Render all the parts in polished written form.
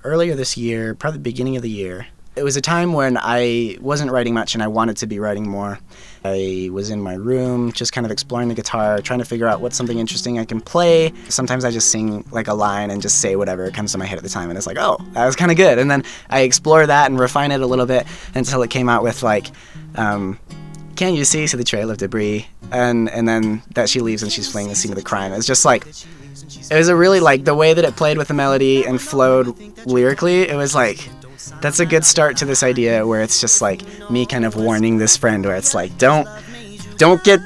earlier this year, probably the beginning of the year. It was a time when I wasn't writing much and I wanted to be writing more. I was in my room just kind of exploring the guitar, trying to figure out what's something interesting I can play. Sometimes I just sing like a line and just say whatever comes to my head at the time, and it's like, oh, that was kind of good. And then I explore that and refine it a little bit until it came out with like, can you see the trail of debris? And then that she leaves and she's fleeing the scene of the crime. It's just like, it was a really like the way that it played with the melody and flowed lyrically. It was like, that's a good start to this idea where it's just like me kind of warning this friend where it's like, don't get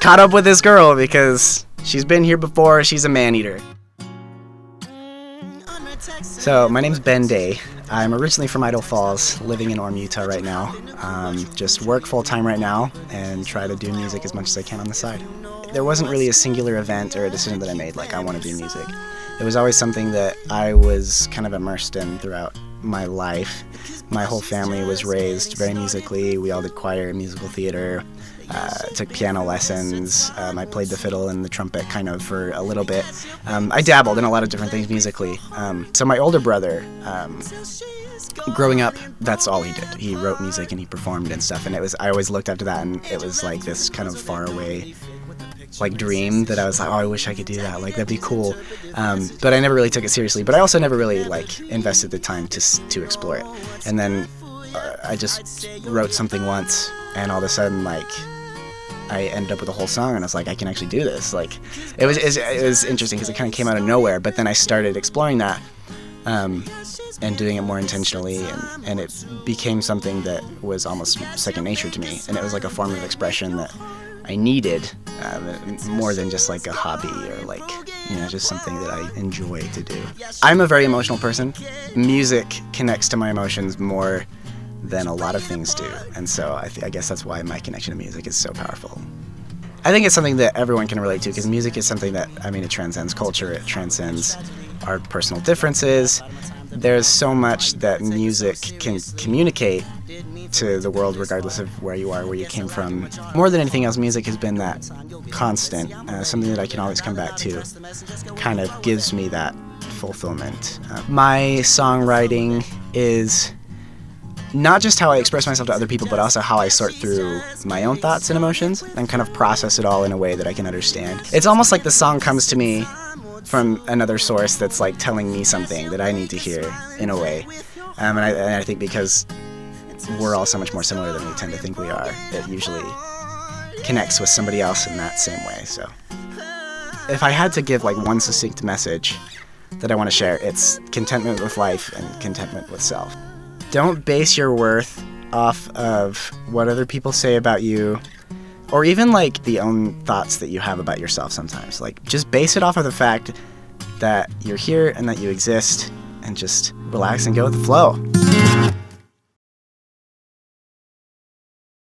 caught up with this girl because she's been here before. She's a man-eater. So my name's Ben Day. I'm originally from Idaho Falls, living in Orem, Utah right now. Just work full-time right now and try to do music as much as I can on the side. There wasn't really a singular event or a decision that I made, like I want to do music. It was always something that I was kind of immersed in throughout my life. My whole family was raised very musically. We all did choir and musical theater, took piano lessons. I played the fiddle and the trumpet kind of for a little bit. I dabbled in a lot of different things musically. So my older brother, growing up, that's all he did. He wrote music and he performed and stuff, and I always looked up to that, and it was like this kind of far away like dream that I was like, oh, I wish I could do that, like that'd be cool. But I never really took it seriously, but I also never really like invested the time to explore it. And then I just wrote something once, and all of a sudden like I ended up with a whole song, and I was like, I can actually do this. Like it was interesting because it kind of came out of nowhere, but then I started exploring that and doing it more intentionally, and it became something that was almost second nature to me, and it was like a form of expression that I needed, more than just like a hobby or like, you know, just something that I enjoy to do. I'm a very emotional person. Music connects to my emotions more than a lot of things do, and so I guess that's why my connection to music is so powerful. I think it's something that everyone can relate to, because music is something that, I mean, it transcends culture, it transcends our personal differences. There's so much that music can communicate to the world, regardless of where you are, where you came from. More than anything else, music has been that constant, something that I can always come back to. Kind of gives me that fulfillment. My songwriting is not just how I express myself to other people, but also how I sort through my own thoughts and emotions and kind of process it all in a way that I can understand. It's almost like the song comes to me from another source that's like telling me something that I need to hear in a way. And I think because we're all so much more similar than we tend to think we are, it usually connects with somebody else in that same way. So if I had to give like one succinct message that I want to share, it's contentment with life and contentment with self. Don't base your worth off of what other people say about you, or even like the own thoughts that you have about yourself sometimes. Like just base it off of the fact that you're here and that you exist, and just relax and go with the flow.